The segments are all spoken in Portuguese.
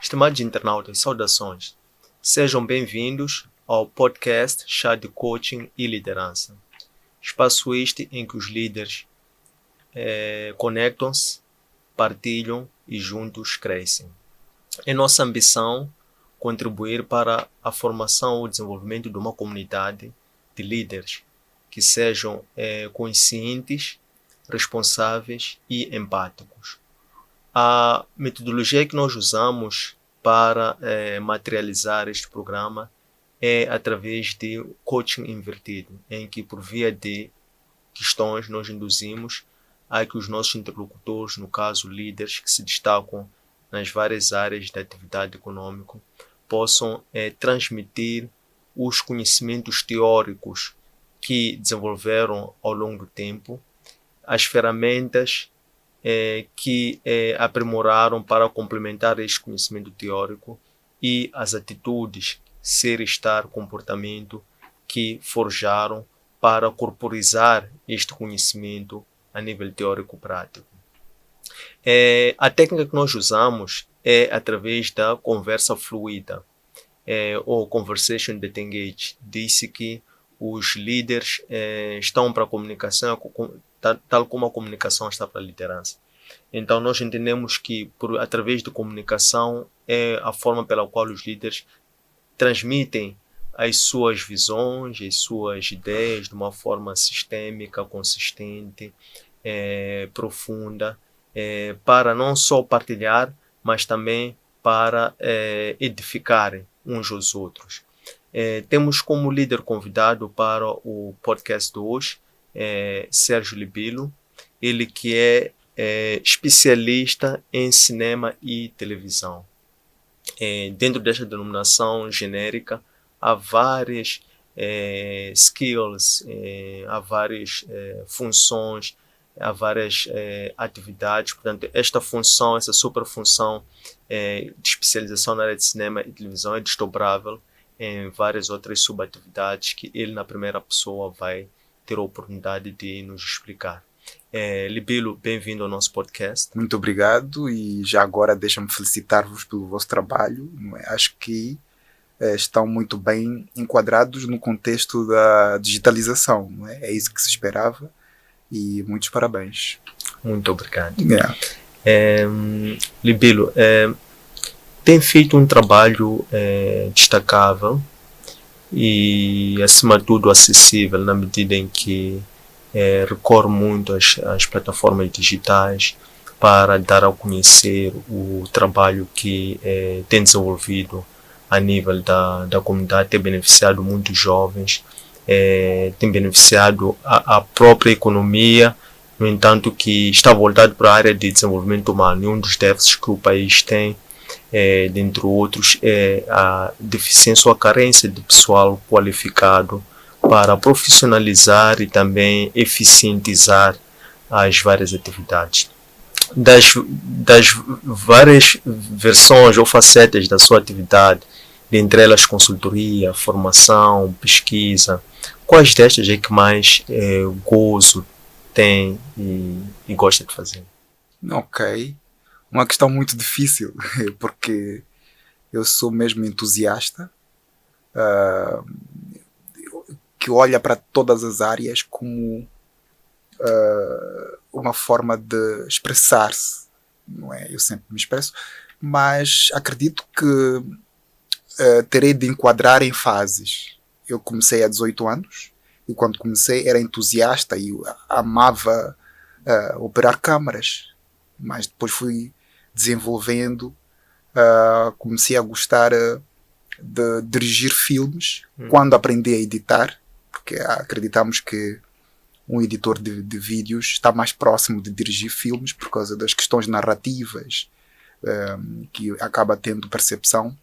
Estimados internautas, saudações. Sejam bem-vindos ao podcast Chá de Coaching e Liderança. Espaço este em que os líderes conectam-se, partilham e juntos crescem. É nossa ambição contribuir para a formação ou desenvolvimento de uma comunidade de líderes que sejam conscientes, responsáveis e empáticos. A metodologia que nós usamos para materializar este programa é através de coaching invertido, em que por via de questões nós induzimos a que os nossos interlocutores, no caso líderes que se destacam nas várias áreas da atividade econômica, possam transmitir os conhecimentos teóricos que desenvolveram ao longo do tempo, as ferramentas que aprimoraram para complementar este conhecimento teórico e as atitudes, ser, estar, comportamento que forjaram para corporizar este conhecimento a nível teórico-prático. A técnica que nós usamos é através da conversa fluida, ou conversation that engage. Disse que os líderes estão para a comunicação, tal como a comunicação está para a liderança. Então nós entendemos que através de comunicação é a forma pela qual os líderes transmitem as suas visões, as suas ideias de uma forma sistêmica, consistente, profunda, para não só partilhar, mas também para edificarem uns aos outros. Temos como líder convidado para o podcast de hoje Sérgio Libilo, ele que é especialista em cinema e televisão. Dentro desta denominação genérica há várias skills, há várias funções, há várias atividades. Portanto, esta função, essa superfunção de especialização na área de cinema e televisão é desdobrável em várias outras subatividades que ele na primeira pessoa vai ter a oportunidade de nos explicar. Libilo, bem-vindo ao nosso podcast. Muito obrigado e já agora deixa-me felicitar-vos pelo vosso trabalho. Não é? Acho que estão muito bem enquadrados no contexto da digitalização. Não é? É isso que se esperava e muitos parabéns. Muito obrigado. Libilo, tem feito um trabalho destacável e, acima de tudo, acessível na medida em que recorre muito às plataformas digitais para dar a conhecer o trabalho que tem desenvolvido a nível da comunidade, tem beneficiado muitos jovens, tem beneficiado a própria economia, no entanto que está voltado para a área de desenvolvimento humano, e um dos déficits que o país tem, dentre outros, é a deficiência ou a carência de pessoal qualificado para profissionalizar e também eficientizar as várias atividades. Das várias versões ou facetas da sua atividade, dentre elas consultoria, formação, pesquisa, quais destas é que mais gozo tem e gosta de fazer? Ok. Uma questão muito difícil, porque eu sou mesmo entusiasta, que olha para todas as áreas como uma forma de expressar-se, não é? Eu sempre me expresso, mas acredito que terei de enquadrar em fases. Eu comecei há 18 anos e quando comecei era entusiasta e amava operar câmaras, mas depois fui desenvolvendo, comecei a gostar de dirigir filmes quando aprendi a editar, porque acreditamos que um editor de vídeos está mais próximo de dirigir filmes por causa das questões narrativas que acaba tendo percepção.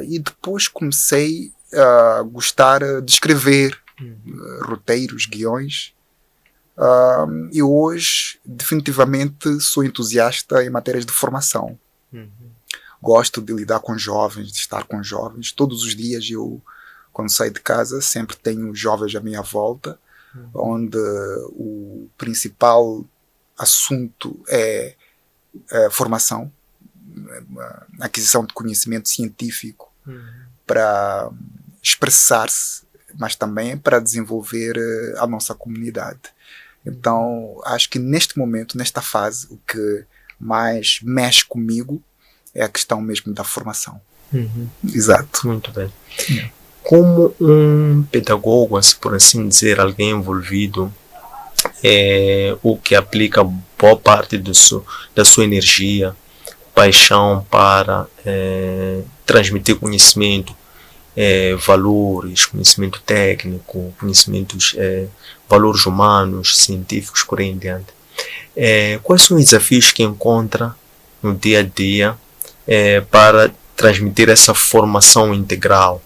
E depois comecei a gostar de escrever roteiros, guiões. E hoje definitivamente sou entusiasta em matérias de formação. Gosto de lidar com jovens, de estar com jovens. Todos os dias eu, quando saio de casa, sempre tenho jovens à minha volta, onde o principal assunto é formação. a aquisição de conhecimento científico para expressar-se, mas também para desenvolver a nossa comunidade. Então, acho que neste momento, nesta fase, o que mais mexe comigo é a questão mesmo da formação. Exato. Muito bem. Como um pedagogo, por assim dizer, alguém envolvido, o que aplica boa parte da sua energia, paixão para transmitir conhecimento, valores, conhecimento técnico, conhecimentos, valores humanos, científicos, por aí em diante. Quais são os desafios que encontra no dia a dia para transmitir essa formação integral?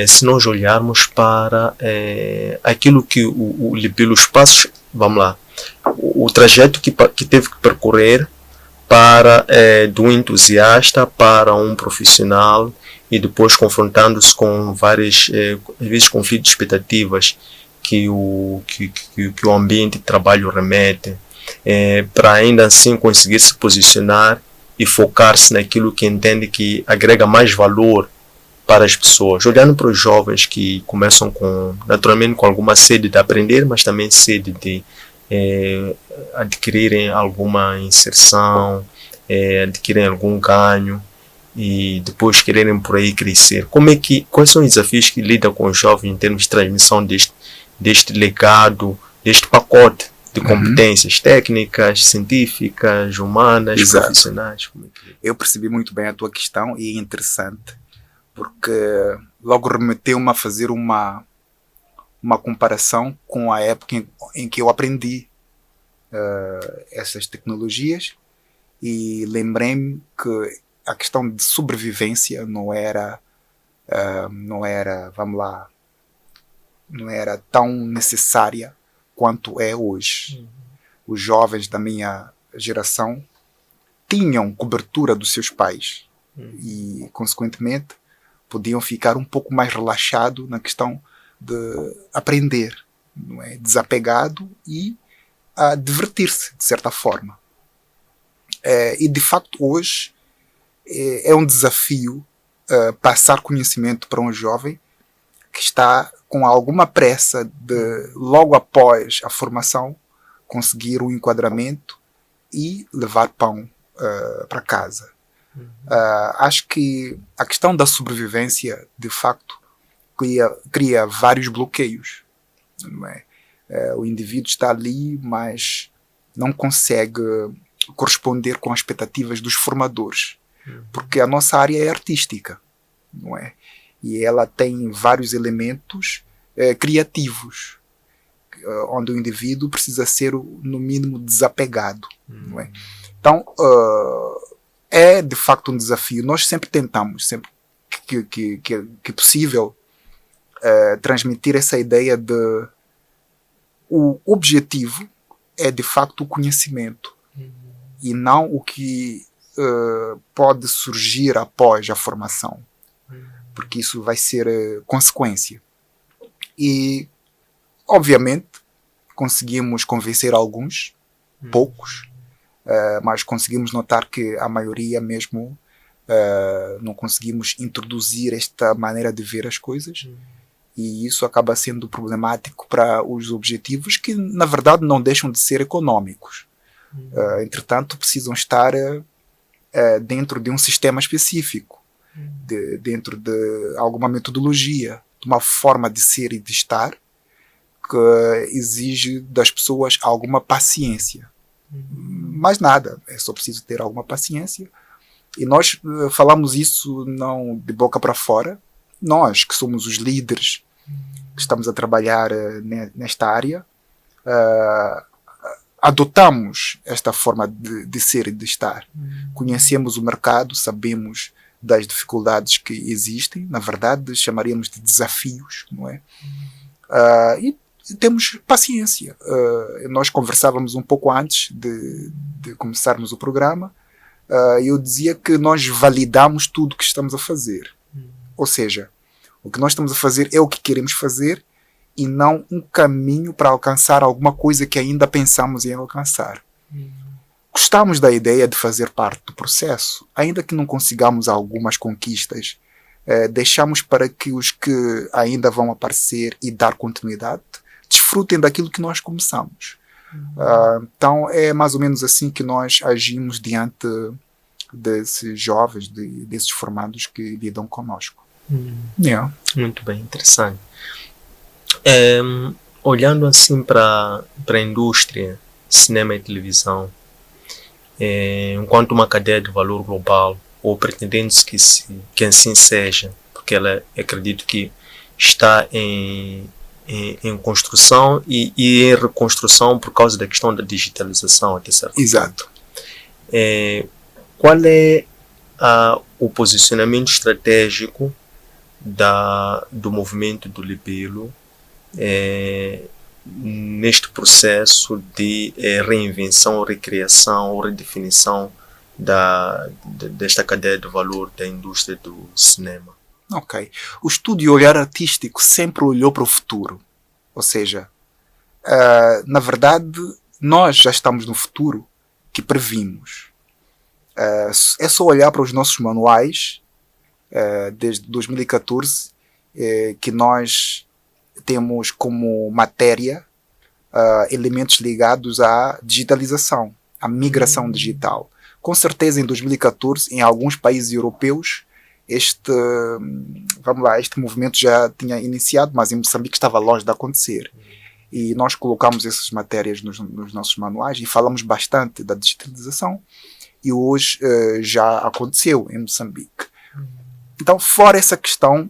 Se nós olharmos para aquilo que pelos passos, vamos lá, o trajeto que teve que percorrer para do entusiasta para um profissional, e depois confrontando-se com várias às vezes conflitos de expectativas que o ambiente de trabalho remete, para ainda assim conseguir se posicionar e focar-se naquilo que entende que agrega mais valor para as pessoas, olhando para os jovens que começam naturalmente com alguma sede de aprender, mas também sede de adquirirem alguma inserção, adquirirem algum ganho e depois quererem por aí crescer. Quais são os desafios que lidam com os jovens em termos de transmissão deste legado, deste pacote de competências técnicas, científicas, humanas, Exato. profissionais? Eu percebi muito bem a tua questão e é interessante, porque logo remeteu-me a fazer uma comparação com a época em que eu aprendi essas tecnologias, e lembrei-me que a questão de sobrevivência não era, vamos lá, não era tão necessária quanto é hoje. Os jovens da minha geração tinham cobertura dos seus pais e, consequentemente, podiam ficar um pouco mais relaxados na questão de aprender, não é? Desapegado e a divertir-se, de certa forma. E, de facto, hoje é um desafio passar conhecimento para um jovem que está com alguma pressa de, logo após a formação, conseguir um enquadramento e levar pão para casa. Acho que a questão da sobrevivência, de facto, cria vários bloqueios. Não é? O indivíduo está ali, mas não consegue corresponder com as expectativas dos formadores, porque a nossa área é artística, não é? E ela tem vários elementos criativos, onde o indivíduo precisa ser, no mínimo, desapegado. Não é? Então, é de facto um desafio. Nós sempre tentamos, sempre que possível, transmitir essa ideia de o objetivo é de facto o conhecimento e não o que pode surgir após a formação, porque isso vai ser consequência. E, obviamente, conseguimos convencer alguns, poucos, mas conseguimos notar que a maioria mesmo não conseguimos introduzir esta maneira de ver as coisas, e isso acaba sendo problemático para os objetivos que, na verdade, não deixam de ser econômicos. Entretanto, precisam estar dentro de um sistema específico, dentro de alguma metodologia, de uma forma de ser e de estar que exige das pessoas alguma paciência. Mais nada, é só preciso ter alguma paciência. E nós falamos isso não de boca para fora. Nós, que somos os líderes, que estamos a trabalhar nesta área, adotamos esta forma de ser e de estar. Conhecemos o mercado, sabemos das dificuldades que existem, na verdade chamaríamos de desafios, não é? E temos paciência. Nós conversávamos um pouco antes de começarmos o programa, e eu dizia que nós validamos tudo o que estamos a fazer. Ou seja, o que nós estamos a fazer é o que queremos fazer e não um caminho para alcançar alguma coisa que ainda pensamos em alcançar. gostamos da ideia de fazer parte do processo. Ainda que não consigamos algumas conquistas, deixamos para que os que ainda vão aparecer e dar continuidade desfrutem daquilo que nós começamos. Então é mais ou menos assim que nós agimos diante desses jovens, desses formandos que lidam conosco. Yeah. Muito bem, interessante. Olhando assim para a indústria, cinema e televisão, enquanto uma cadeia de valor global, ou pretendendo-se que assim seja, porque ela acredito que está em construção e em reconstrução por causa da questão da digitalização, até certo ponto. Exato. Qual é o posicionamento estratégico do movimento do Libelo neste processo de reinvenção, recriação ou redefinição desta cadeia de valor da indústria do cinema? Ok. O estúdio Olhar Artístico sempre olhou para o futuro. Ou seja, na verdade, nós já estamos no futuro que previmos. É só olhar para os nossos manuais, desde 2014, que nós temos como matéria elementos ligados à digitalização, à migração digital. Com certeza, em 2014, em alguns países europeus, este movimento já tinha iniciado, mas em Moçambique estava longe de acontecer. E nós colocamos essas matérias nos nossos manuais e falamos bastante da digitalização, e hoje já aconteceu em Moçambique. Então, fora essa questão,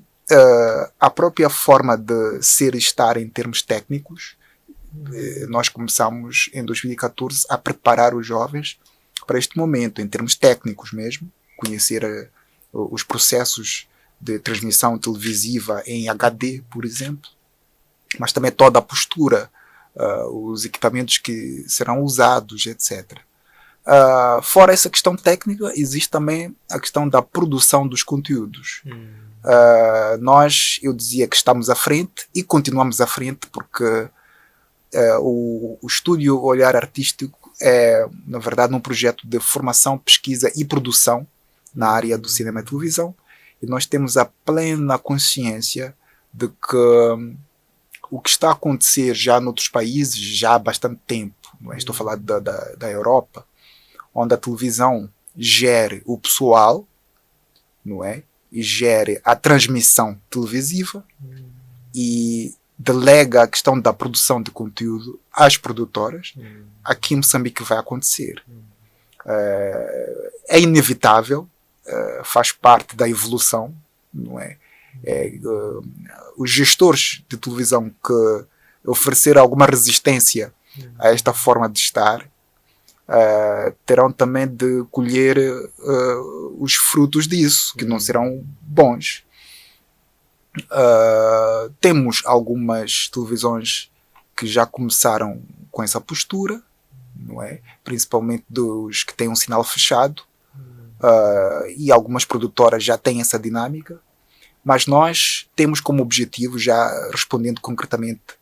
a própria forma de ser e estar em termos técnicos, nós começamos em 2014 a preparar os jovens para este momento, em termos técnicos mesmo, conhecer os processos de transmissão televisiva em HD, por exemplo, mas também toda a postura, os equipamentos que serão usados, etc. Fora essa questão técnica, existe também a questão da produção dos conteúdos. Eu dizia que estamos à frente e continuamos à frente porque o Estúdio Olhar Artístico é, na verdade, um projeto de formação, pesquisa e produção na área do cinema e televisão, e nós temos a plena consciência de que o que está a acontecer já noutros países já há bastante tempo, não é? Estou a falar da Europa, onde a televisão gere o pessoal, não é? E gere a transmissão televisiva e delega a questão da produção de conteúdo às produtoras. Aqui em Moçambique vai acontecer. É inevitável, faz parte da evolução, não é? Os gestores de televisão que ofereceram alguma resistência a esta forma de estar terão também de colher os frutos disso, que não serão bons. Temos algumas televisões que já começaram com essa postura, não é? Principalmente dos que têm um sinal fechado, e algumas produtoras já têm essa dinâmica, mas nós temos como objetivo, já respondendo concretamente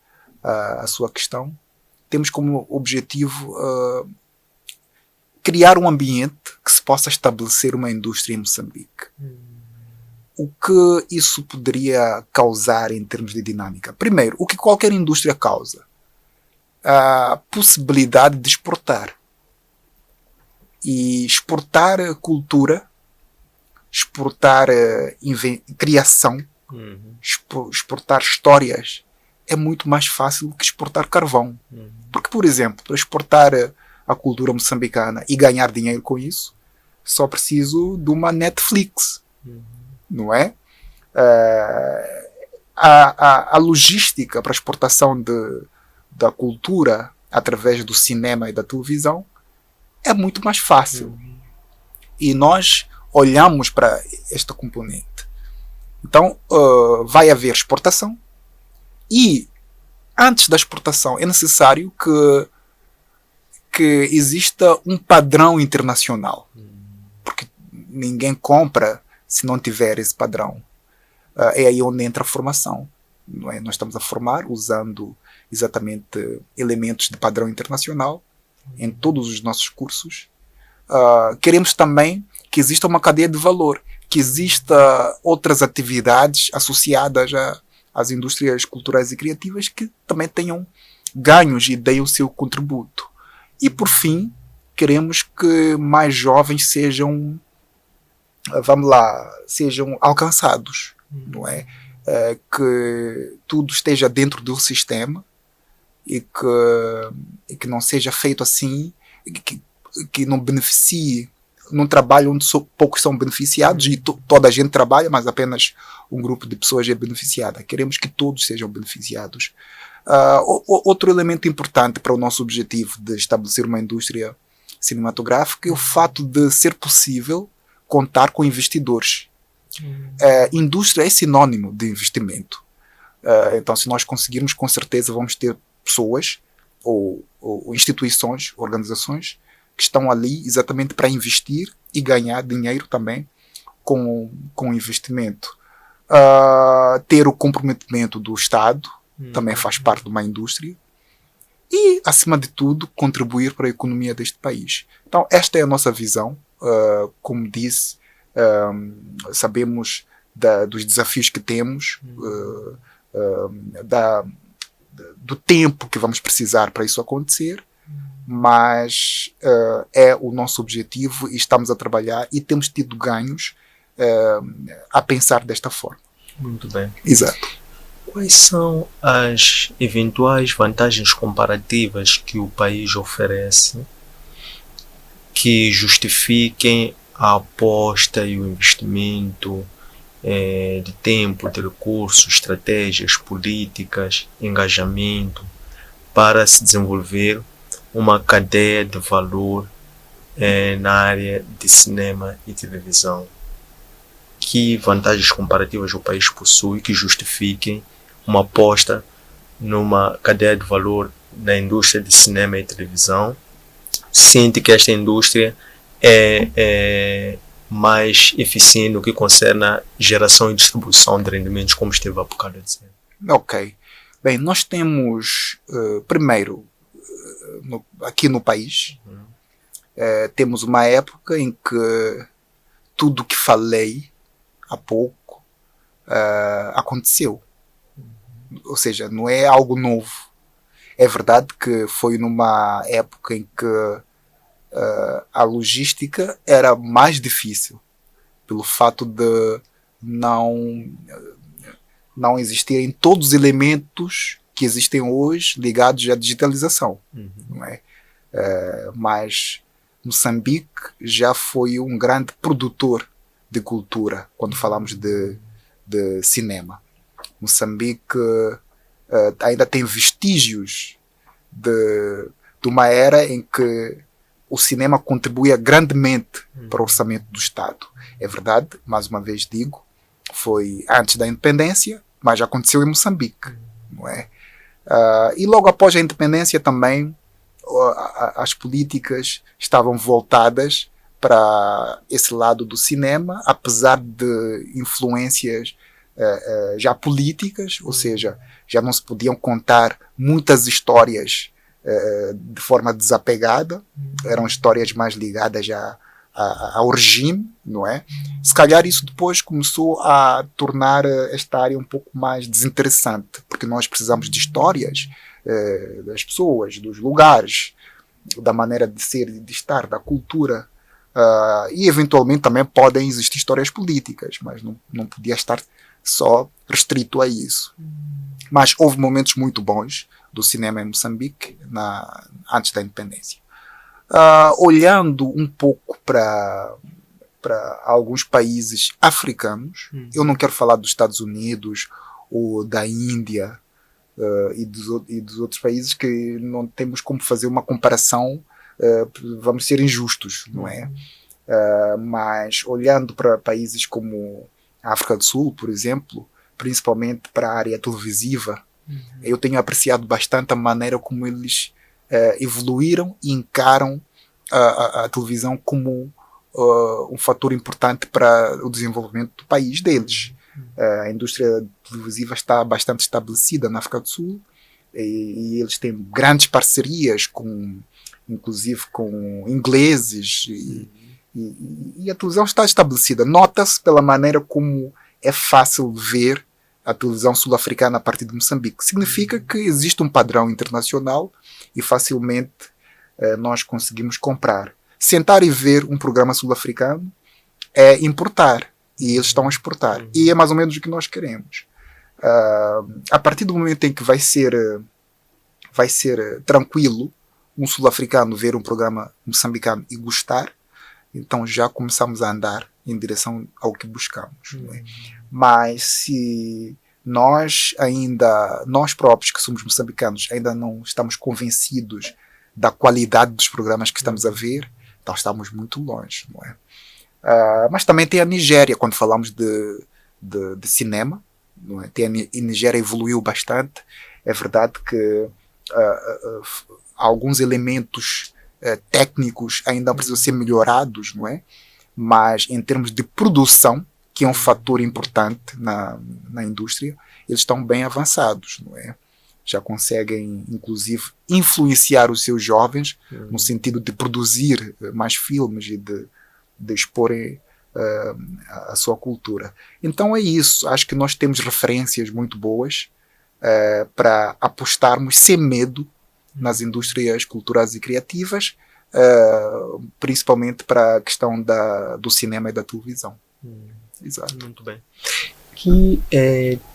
à sua questão, temos como objetivo criar um ambiente que se possa estabelecer uma indústria em Moçambique. O que isso poderia causar em termos de dinâmica? Primeiro, o que qualquer indústria causa? A possibilidade de exportar. E exportar cultura, exportar criação, exportar histórias é muito mais fácil que exportar carvão. Porque, por exemplo, para exportar a cultura moçambicana e ganhar dinheiro com isso, só preciso de uma Netflix. Não é? A logística para a exportação da cultura através do cinema e da televisão é muito mais fácil. E nós olhamos para esta componente. Então, vai haver exportação e, antes da exportação, é necessário que exista um padrão internacional. Porque ninguém compra se não tiver esse padrão. É aí onde entra a formação. Não é? Nós estamos a formar usando exatamente elementos de padrão internacional em todos os nossos cursos, queremos também que exista uma cadeia de valor, que exista outras atividades associadas às indústrias culturais e criativas que também tenham ganhos e deem o seu contributo. E por fim, queremos que mais jovens sejam alcançados, não é? Que tudo esteja dentro do sistema e que não seja feito assim, que não beneficie num trabalho onde poucos são beneficiados e toda a gente trabalha, mas apenas um grupo de pessoas é beneficiada. Queremos que todos sejam beneficiados. Outro elemento importante para o nosso objetivo de estabelecer uma indústria cinematográfica é o fato de ser possível contar com investidores. Indústria é sinônimo de investimento. Então, se nós conseguirmos, com certeza vamos ter pessoas ou instituições, organizações que estão ali exatamente para investir e ganhar dinheiro também com investimento. Ter o comprometimento do Estado também faz parte de uma indústria e, acima de tudo, contribuir para a economia deste país. Então, esta é a nossa visão. Como disse, sabemos dos desafios que temos, do tempo que vamos precisar para isso acontecer, mas é o nosso objetivo e estamos a trabalhar e temos tido ganhos a pensar desta forma. Muito bem. Exato. Quais são as eventuais vantagens comparativas que o país oferece que justifiquem a aposta e o investimento de tempo, de recursos, estratégias, políticas, engajamento para se desenvolver uma cadeia de valor na área de cinema e televisão? Que vantagens comparativas o país possui que justifiquem uma aposta numa cadeia de valor na indústria de cinema e televisão? Sente que esta indústria é mais eficiente no que concerne a geração e distribuição de rendimentos, como esteve há bocado a dizer? Ok. Bem, nós temos, primeiro, aqui no país, temos uma época em que tudo o que falei há pouco aconteceu. Ou seja, não é algo novo. É verdade que foi numa época em que a logística era mais difícil, pelo fato de não existirem todos os elementos que existem hoje ligados à digitalização. Não é? Mas Moçambique já foi um grande produtor de cultura quando falamos de cinema. Moçambique ainda tem vestígios de uma era em que o cinema contribuía grandemente para o orçamento do Estado. É verdade, mais uma vez digo, foi antes da independência, mas já aconteceu em Moçambique. Não é? E logo após a independência também as políticas estavam voltadas para esse lado do cinema, apesar de influências já políticas, ou seja, já não se podiam contar muitas histórias de forma desapegada, eram histórias mais ligadas ao regime, não é? Se calhar isso depois começou a tornar esta área um pouco mais desinteressante, porque nós precisamos de histórias das pessoas, dos lugares, da maneira de ser e de estar, da cultura, e eventualmente também podem existir histórias políticas, mas não podia estar só restrito a isso. Mas houve momentos muito bons do cinema em Moçambique antes da independência. Olhando um pouco para alguns países africanos, eu não quero falar dos Estados Unidos ou da Índia e dos outros países que não temos como fazer uma comparação, vamos ser injustos, não é? Mas olhando para países como a África do Sul, por exemplo, principalmente para a área televisiva, eu tenho apreciado bastante a maneira como eles evoluíram e encaram a televisão como um fator importante para o desenvolvimento do país deles. A indústria televisiva está bastante estabelecida na África do Sul e eles têm grandes parcerias com inclusive com ingleses, e a televisão está estabelecida. Nota-se pela maneira como é fácil ver a televisão sul-africana a partir de Moçambique. Significa que existe um padrão internacional e facilmente nós conseguimos comprar. Sentar e ver um programa sul-africano é importar, e eles estão a exportar. E é mais ou menos o que nós queremos. A partir do momento em que vai ser tranquilo um sul-africano ver um programa moçambicano e gostar, então já começamos a andar em direção ao que buscamos. Não é? Mas se nós próprios que somos moçambicanos, ainda não estamos convencidos da qualidade dos programas que estamos a ver, então estamos muito longe. Não é? Mas também tem a Nigéria, quando falamos de cinema. Não é? A Nigéria evoluiu bastante. É verdade que alguns elementos técnicos ainda precisam ser melhorados, não é? Mas em termos de produção, que é um fator importante na indústria, eles estão bem avançados, não é? Já conseguem, inclusive, influenciar os seus jovens no sentido de produzir mais filmes e de exporem a sua cultura. Então é isso. Acho que nós temos referências muito boas para apostarmos sem medo nas indústrias culturais e criativas, principalmente para a questão do cinema e da televisão. Exato. Muito bem. Que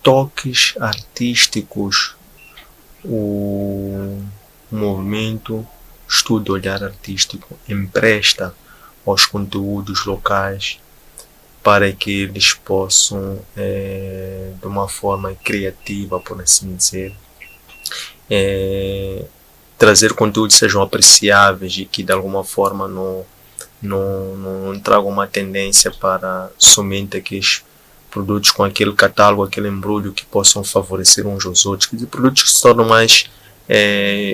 toques artísticos o movimento Estudo Olhar Artístico empresta aos conteúdos locais para que eles possam, de uma forma criativa, por assim dizer, trazer conteúdos que sejam apreciáveis e que de alguma forma não tragam uma tendência para somente aqueles produtos com aquele catálogo, aquele embrulho que possam favorecer uns aos outros, que produtos que se tornam mais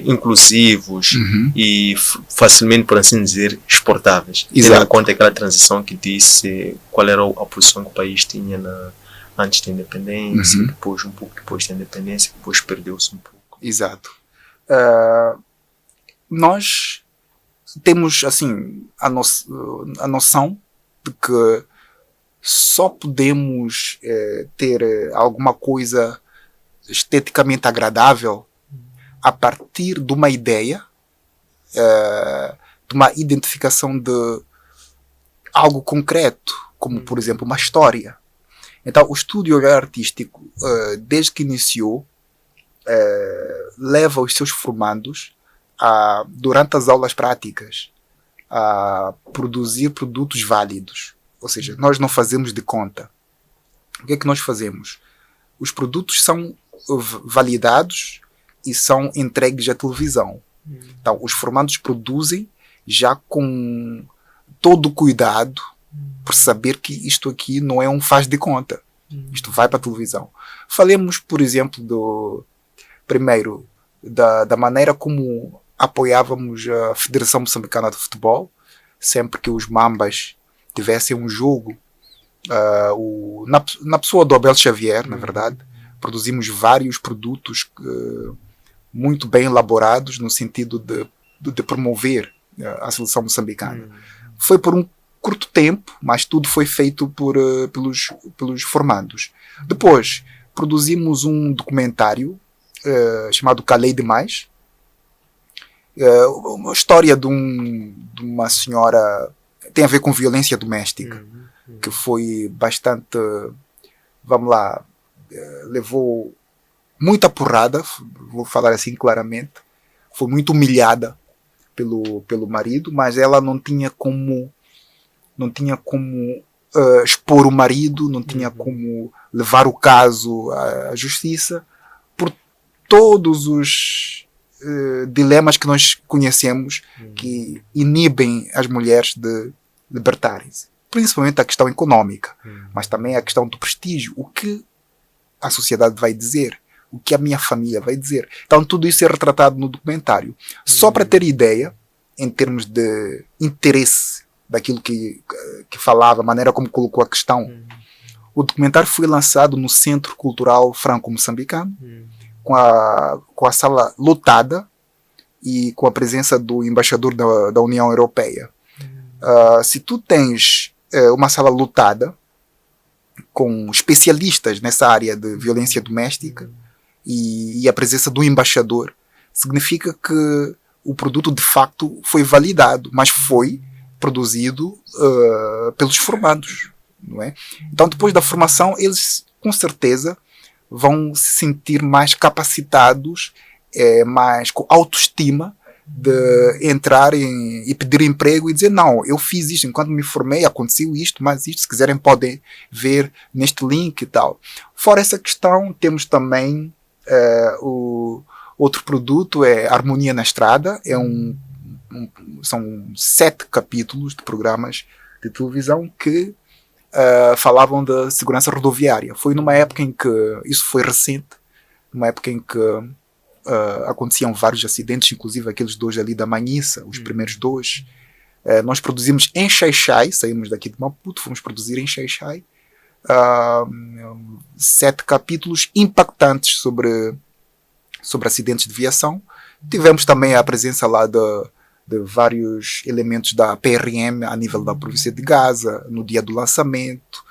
inclusivos e facilmente, por assim dizer, exportáveis. Tendo em conta aquela transição que disse qual era a posição que o país tinha antes da independência, depois, um pouco depois da independência, depois perdeu-se um pouco. Exato. Nós temos assim a noção de que só podemos ter alguma coisa esteticamente agradável a partir de uma ideia, de uma identificação de algo concreto, como por exemplo uma história. Então o Estúdio Olhar Artístico, desde que iniciou, leva os seus formandos durante as aulas práticas a produzir produtos válidos. Ou seja, nós não fazemos de conta. O que é que nós fazemos? Os produtos são validados e são entregues à televisão. Então, os formandos produzem já com todo o cuidado por saber que isto aqui não é um faz de conta. Isto vai para a televisão. Falemos, por exemplo, primeiro, da maneira como apoiávamos a Federação Moçambicana de Futebol, sempre que os Mambas tivessem um jogo, na pessoa do Abel Xavier, na verdade, produzimos vários produtos muito bem elaborados no sentido de promover a seleção moçambicana. Foi por um curto tempo, mas tudo foi feito pelos formandos. Depois, produzimos um documentário chamado Calei Demais, uma história de uma senhora, tem a ver com violência doméstica, que foi bastante, vamos lá, levou muita porrada, vou falar assim claramente, foi muito humilhada pelo marido, mas ela não tinha como expor o marido, não tinha como levar o caso à justiça, por todos os dilemas que nós conhecemos que inibem as mulheres de libertarem-se. Principalmente a questão econômica, mas também a questão do prestígio. O que a sociedade vai dizer? O que a minha família vai dizer? Então tudo isso é retratado no documentário. Só para ter ideia, em termos de interesse daquilo que falava, a maneira como colocou a questão, o documentário foi lançado no Centro Cultural Franco-Moçambicano, com a sala lotada, e com a presença do embaixador da União Europeia. Se tu tens uma sala lotada com especialistas nessa área de violência doméstica e a presença do embaixador, significa que o produto de facto foi validado, mas foi produzido pelos formandos, não é? Então, depois da formação, eles com certeza vão se sentir mais capacitados, mais com autoestima, de entrar e pedir emprego e dizer, não, eu fiz isto, enquanto me formei aconteceu isto, mas isto, se quiserem podem ver neste link e tal. Fora essa questão, temos também o outro produto, é Harmonia na Estrada, são 7 capítulos de programas de televisão que falavam da segurança rodoviária. Foi numa época em que, isso foi recente, numa época em que aconteciam vários acidentes, inclusive aqueles 2 ali da Manhissa, os primeiros 2. Nós produzimos em Xai-Xai, saímos daqui de Maputo, fomos produzir em Xai-Xai 7 capítulos impactantes sobre acidentes de viação. Tivemos também a presença lá de vários elementos da PRM a nível da província de Gaza, no dia do lançamento.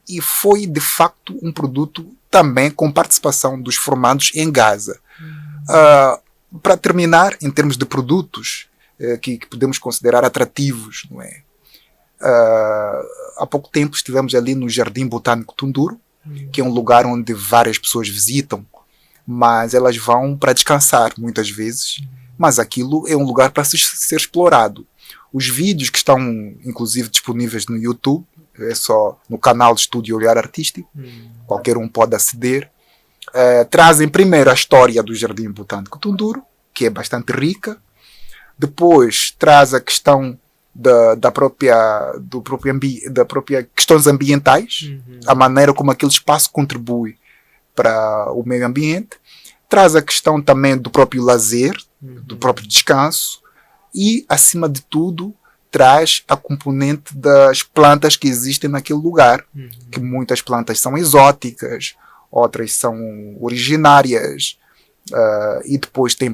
E foi, de facto, um produto também com participação dos formandos em Gaza. Para terminar, em termos de produtos que podemos considerar atrativos, não é? Há pouco tempo estivemos ali no Jardim Botânico Tunduro, que é um lugar onde várias pessoas visitam, mas elas vão para descansar muitas vezes, mas aquilo é um lugar para ser explorado. Os vídeos que estão inclusive disponíveis no YouTube, é só no canal de Estúdio Olhar Artístico, qualquer um pode aceder, trazem primeiro a história do Jardim Botânico Tunduro, que é bastante rica, depois traz a questão da própria questões ambientais, a maneira como aquele espaço contribui para o meio ambiente, traz a questão também do próprio lazer, do próprio descanso e, acima de tudo, traz a componente das plantas que existem naquele lugar, que muitas plantas são exóticas, outras são originárias, e depois tem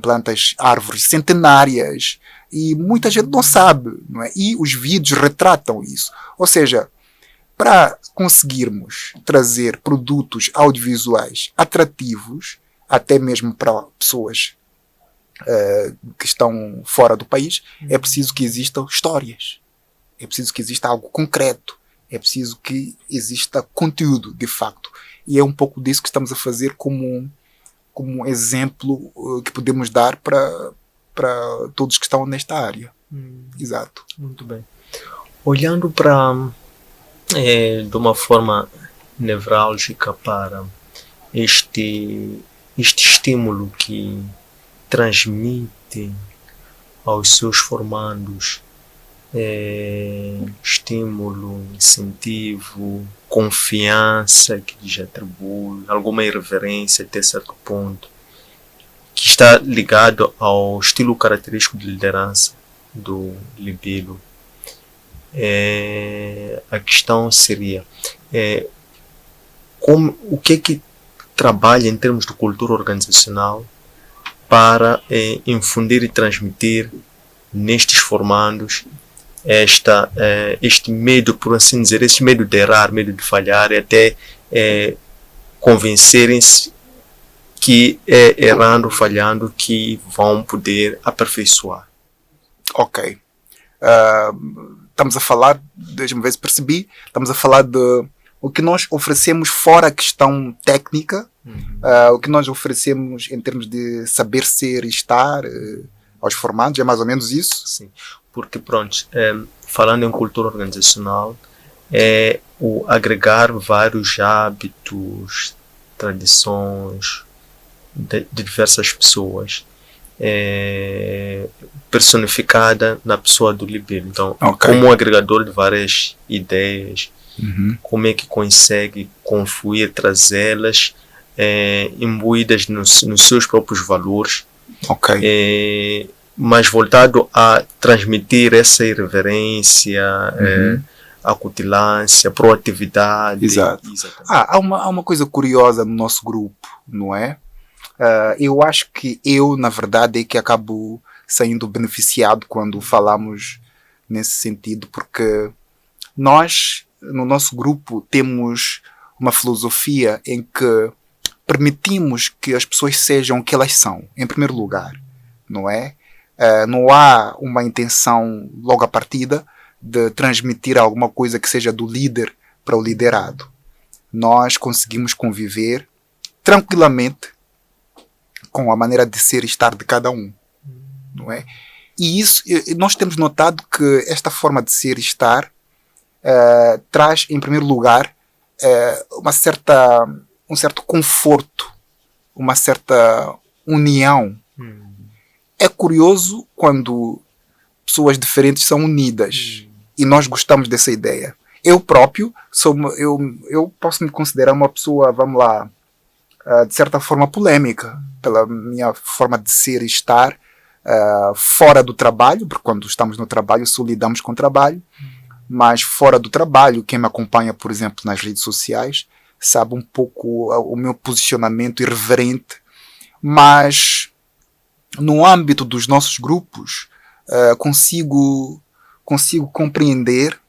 árvores centenárias, e muita gente não sabe, não é? E os vídeos retratam isso. Ou seja, para conseguirmos trazer produtos audiovisuais atrativos, até mesmo para pessoas que estão fora do país, é preciso que existam histórias, é preciso que exista algo concreto, é preciso que exista conteúdo, de facto. E é um pouco disso que estamos a fazer como exemplo que podemos dar para todos que estão nesta área. Exato. Muito bem. Olhando para de uma forma nevrálgica para este estímulo que transmite aos seus formandos, estímulo, incentivo, confiança que lhes atribui, alguma irreverência até certo ponto, que está ligado ao estilo característico de liderança do Libelo. A questão seria o que trabalha em termos de cultura organizacional para infundir e transmitir nestes formandos este medo, por assim dizer, este medo de errar, medo de falhar, e até convencerem-se que errando, falhando, que vão poder aperfeiçoar. Ok. Estamos a falar, deixa-me ver se percebi, estamos a falar de o que nós oferecemos fora a questão técnica, o que nós oferecemos em termos de saber ser e estar aos formandos, é mais ou menos isso? Sim, porque pronto, falando em cultura organizacional, é o agregar vários hábitos, tradições de diversas pessoas, personificada na pessoa do Libelo. Então, como um agregador de várias ideias, como é que consegue confluir, trazê-las imbuídas nos seus próprios valores, mas voltado a transmitir essa irreverência, acutilância, proatividade. Exato. Há uma coisa curiosa no nosso grupo, não é? Eu acho que na verdade, é que acabo saindo beneficiado quando falamos nesse sentido, porque nós, no nosso grupo, temos uma filosofia em que permitimos que as pessoas sejam o que elas são, em primeiro lugar, não é? Não há uma intenção, logo à partida, de transmitir alguma coisa que seja do líder para o liderado. Nós conseguimos conviver tranquilamente com a maneira de ser e estar de cada um, não é? E isso, nós temos notado que esta forma de ser e estar traz, em primeiro lugar, um certo conforto, uma certa união. É curioso quando pessoas diferentes são unidas e nós gostamos dessa ideia. Eu próprio eu posso me considerar uma pessoa, vamos lá, de certa forma polêmica, pela minha forma de ser e estar fora do trabalho, porque quando estamos no trabalho só lidamos com o trabalho, mas fora do trabalho, quem me acompanha, por exemplo, nas redes sociais, sabe um pouco o meu posicionamento irreverente, mas no âmbito dos nossos grupos consigo compreender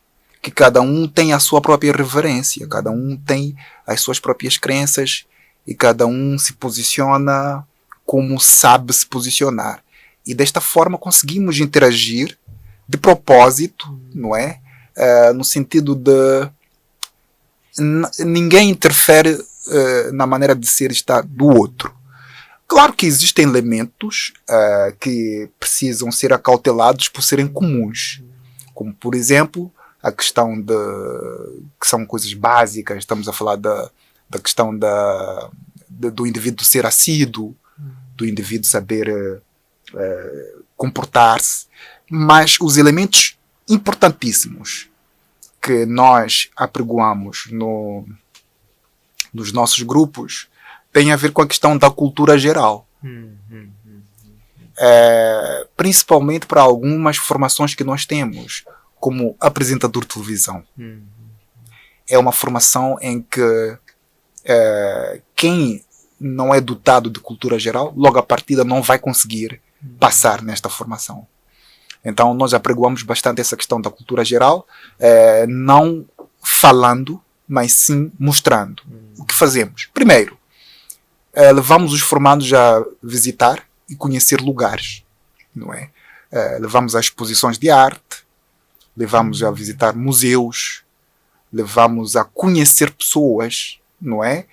que cada um tem a sua própria reverência, cada um tem as suas próprias crenças e cada um se posiciona como sabe se posicionar. E desta forma conseguimos interagir de propósito, não é? No sentido de ninguém interfere na maneira de ser e estar do outro. Claro que existem elementos que precisam ser acautelados por serem comuns, como por exemplo a questão que são coisas básicas, estamos a falar da questão do indivíduo ser assíduo, do indivíduo saber comportar-se, mas os elementos importantíssimos que nós apregoamos nos nossos grupos têm a ver com a questão da cultura geral. Principalmente para algumas formações que nós temos, como apresentador de televisão. É uma formação em que quem não é dotado de cultura geral, logo à partida não vai conseguir passar nesta formação. Então nós apregoamos bastante essa questão da cultura geral, não falando, mas sim mostrando. O que fazemos? Primeiro, levamos os formandos a visitar e conhecer lugares, não é? Levamos a exposições de arte, levamos a visitar museus, levamos a conhecer pessoas, não é?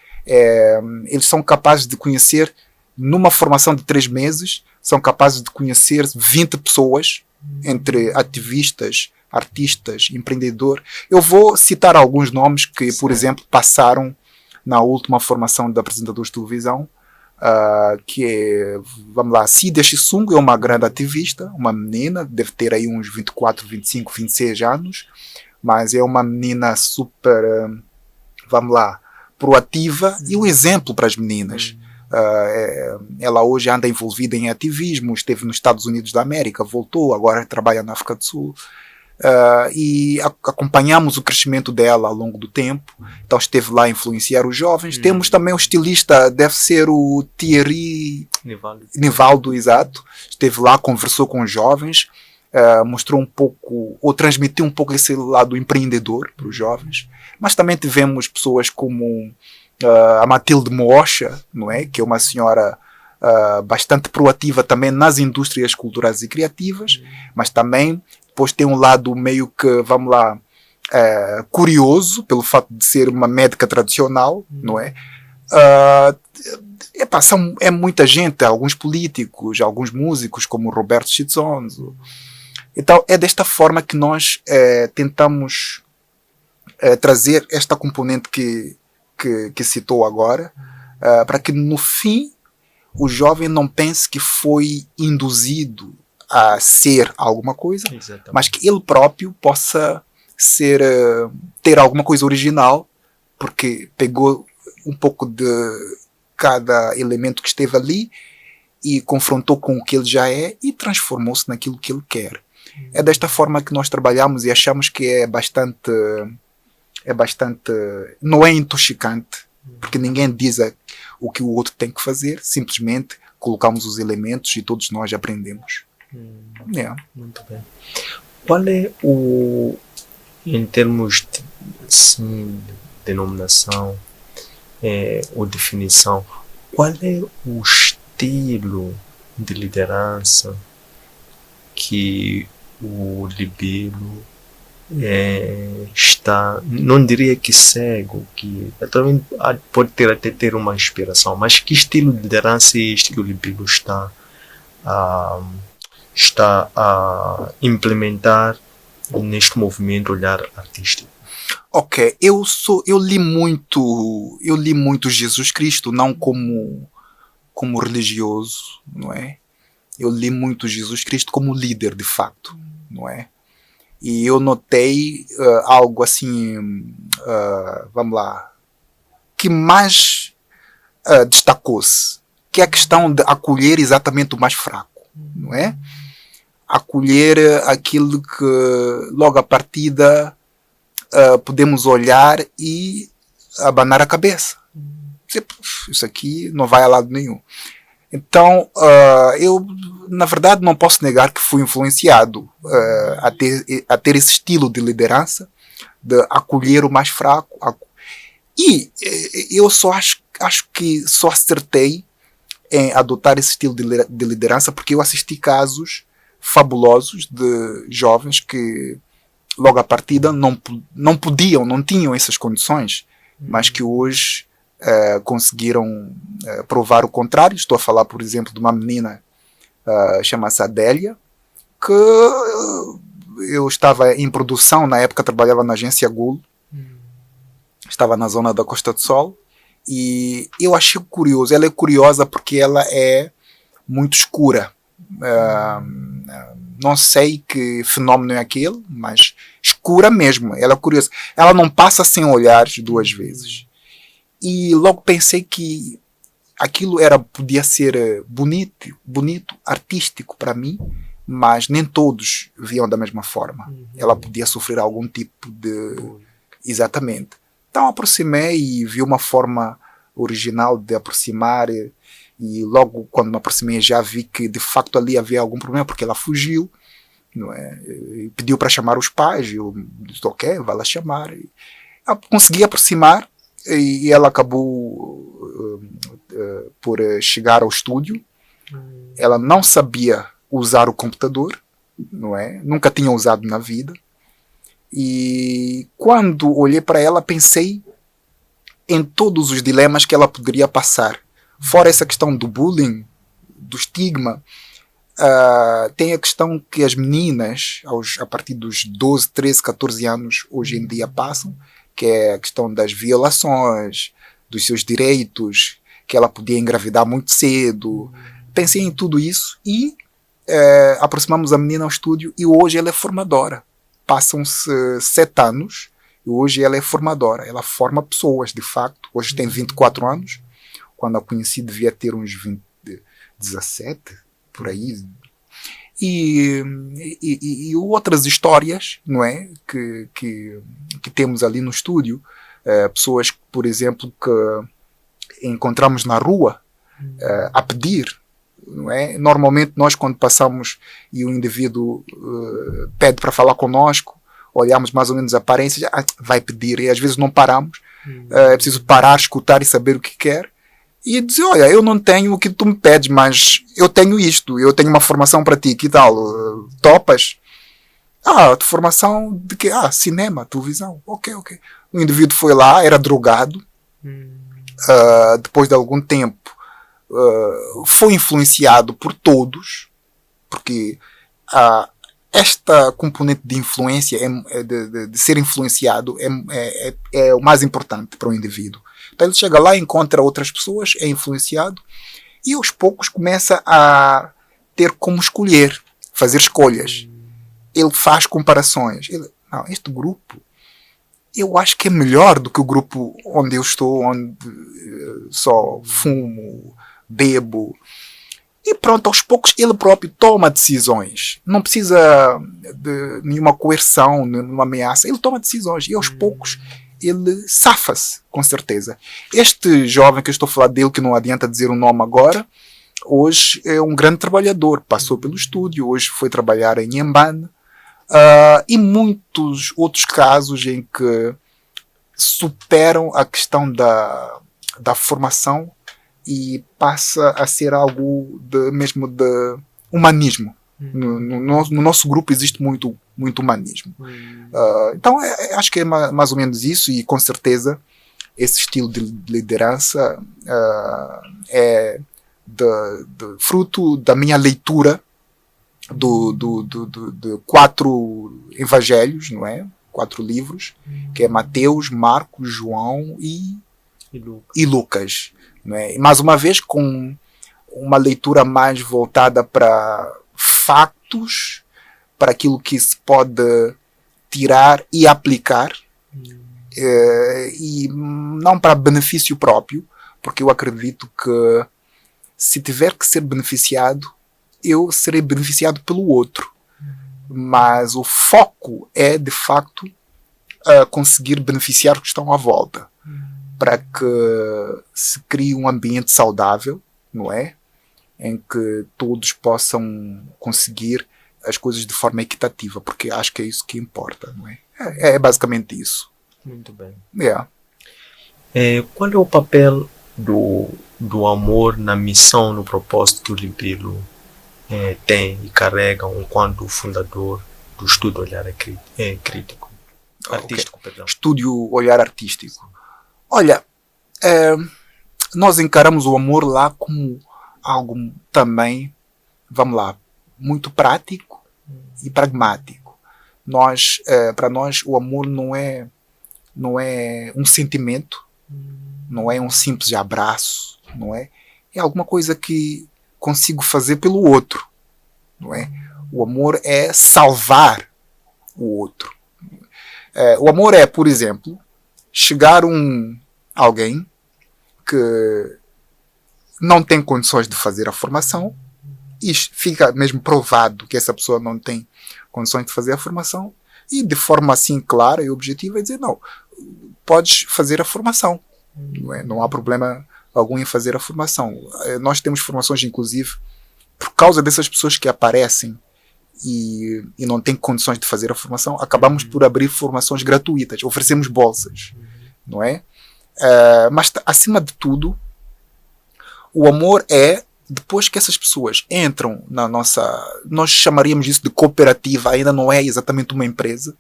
Eles são capazes de conhecer, numa formação de 3 meses, são capazes de conhecer 20 pessoas, entre ativistas, artistas, empreendedores. Eu vou citar alguns nomes que, por exemplo, passaram na última formação de apresentadores de televisão, que é, vamos lá, Cidia Chisung é uma grande ativista, uma menina, deve ter aí uns 24, 25, 26 anos, mas é uma menina super, vamos lá, proativa e um exemplo para as meninas. Ela hoje anda envolvida em ativismo, esteve nos Estados Unidos da América, voltou, agora trabalha na África do Sul. E acompanhamos o crescimento dela ao longo do tempo. Então esteve lá a influenciar os jovens. Temos também o estilista, deve ser o Thierry Nivaldo, exato. Esteve lá, conversou com os jovens, mostrou um pouco, ou transmitiu um pouco esse lado empreendedor para os jovens. Mas também tivemos pessoas como a Matilde Moosha, não é? Que é uma senhora bastante proativa também nas indústrias culturais e criativas, mas também depois tem um lado meio que, vamos lá, curioso, pelo fato de ser uma médica tradicional, não é? É muita gente, alguns políticos, alguns músicos, como o Roberto Chitzonzo. Então, é desta forma que nós tentamos trazer esta componente que citou agora, para que no fim o jovem não pense que foi induzido a ser alguma coisa, exatamente, mas que ele próprio possa ter alguma coisa original, porque pegou um pouco de cada elemento que esteve ali e confrontou com o que ele já é e transformou-se naquilo que ele quer. É desta forma que nós trabalhamos e achamos que é bastante, não é intoxicante, porque ninguém diz o que o outro tem que fazer, simplesmente colocamos os elementos e todos nós aprendemos. Muito bem. Qual é em termos de denominação ou definição, qual é o estilo de liderança que o Libelo está, não diria que cego, que também pode ter uma inspiração, mas que estilo de liderança é este que o Libelo está a implementar neste movimento olhar artístico? Ok, eu li muito Jesus Cristo, não como religioso, não é? Eu li muito Jesus Cristo como líder, de facto, não é? E eu notei algo assim, vamos lá, que mais destacou-se, que é a questão de acolher exatamente o mais fraco, não é? Acolher aquilo que logo à partida podemos olhar e abanar a cabeça. Isso aqui não vai a lado nenhum. Então, eu, na verdade, não posso negar que fui influenciado a ter esse estilo de liderança, de acolher o mais fraco. E eu só acho que só acertei em adotar esse estilo de liderança porque eu assisti casos fabulosos de jovens que logo à partida não podiam, não tinham essas condições, mas que hoje conseguiram provar o contrário. Estou a falar, por exemplo, de uma menina chamada Adélia, que eu estava em produção, na época trabalhava na agência Gulo, estava na zona da Costa do Sol, e eu achei curioso. Ela é curiosa porque ela é muito escura. Não sei que fenómeno é aquele, mas escura mesmo. Ela é curiosa. Ela não passa sem olhares 2 vezes. E logo pensei que aquilo podia ser bonito, artístico para mim, mas nem todos viam da mesma forma. Ela podia sofrer algum tipo de... Exatamente. Então aproximei e vi uma forma original de aproximar, e logo quando me aproximei já vi que de facto ali havia algum problema, porque ela fugiu, não é? E pediu para chamar os pais, eu disse, ok, vai lá chamar. E consegui aproximar, e ela acabou por chegar ao estúdio. Ela não sabia usar o computador, não é? Nunca tinha usado na vida. E quando olhei para ela, pensei em todos os dilemas que ela poderia passar. Fora essa questão do bullying, do estigma, tem a questão que as meninas, a partir dos 12, 13, 14 anos, hoje em dia passam, que é a questão das violações, dos seus direitos, que ela podia engravidar muito cedo. Pensei em tudo isso e aproximamos a menina ao estúdio, e hoje ela é formadora. Passam-se 7 anos e hoje ela é formadora. Ela forma pessoas, de facto. Hoje tem 24 anos. Quando a conheci devia ter uns 17, por aí. E outras histórias, não é? Que temos ali no estúdio. Pessoas, por exemplo, que encontramos na rua a pedir. Não é? Normalmente nós, quando passamos e o indivíduo pede para falar conosco, olhamos mais ou menos a aparência, vai pedir, e às vezes não paramos. É preciso parar, escutar e saber o que quer, e dizer, olha, eu não tenho o que tu me pedes, mas eu tenho isto, eu tenho uma formação para ti, que tal? Topas? Formação de quê? Cinema, televisão. Ok. O indivíduo foi lá, era drogado, depois de algum tempo foi influenciado por todos, porque esta componente de influência, de ser influenciado, é o mais importante para o indivíduo. Então ele chega lá, encontra outras pessoas, é influenciado, e aos poucos começa a ter como escolher, fazer escolhas. Ele faz comparações. Este grupo, eu acho que é melhor do que o grupo onde eu estou, onde só fumo, bebo. E pronto, aos poucos ele próprio toma decisões. Não precisa de nenhuma coerção, nenhuma ameaça. Ele toma decisões. E aos poucos ele safa-se, com certeza. Este jovem que eu estou a falar dele, que não adianta dizer o nome agora, hoje é um grande trabalhador, passou pelo estúdio, hoje foi trabalhar em Inhambane, e muitos outros casos em que superam a questão da formação e passa a ser algo mesmo de humanismo. No nosso grupo existe muito humanismo. Então acho que é mais ou menos isso, e com certeza esse estilo de liderança é fruto da minha leitura de 4 evangelhos, não é? 4 livros, que é Mateus, Marcos, João e Lucas, não é? E mais uma vez com uma leitura mais voltada para factos, para aquilo que se pode tirar e aplicar, e não para benefício próprio, porque eu acredito que se tiver que ser beneficiado, eu serei beneficiado pelo outro. Mas o foco é, de facto, conseguir beneficiar os que estão à volta, para que se crie um ambiente saudável, não é? Em que todos possam conseguir as coisas de forma equitativa, porque acho que é isso que importa, não é? É basicamente isso. Muito bem. Yeah. Qual é o papel do amor na missão, no propósito que o Libelo tem e carrega enquanto fundador do Estúdio Olhar Crítico? Artístico, perdão. Estúdio Olhar Artístico. Olha, nós encaramos o amor lá como algo também, vamos lá, muito prático e pragmático. Para nós, o amor não é um sentimento, não é um simples abraço, não é? É alguma coisa que consigo fazer pelo outro, não é? O amor é salvar o outro. O amor é, por exemplo, chegar alguém que não tem condições de fazer a formação e fica mesmo provado que essa pessoa não tem condições de fazer a formação, e de forma assim clara e objetiva dizer, não, podes fazer a formação, não há problema algum em fazer a formação. Nós temos formações, inclusive, por causa dessas pessoas que aparecem e não têm condições de fazer a formação, acabamos por abrir formações gratuitas, oferecemos bolsas, não é? Mas acima de tudo, o amor é, depois que essas pessoas entram na nossa, nós chamaríamos isso de cooperativa, ainda não é exatamente uma empresa.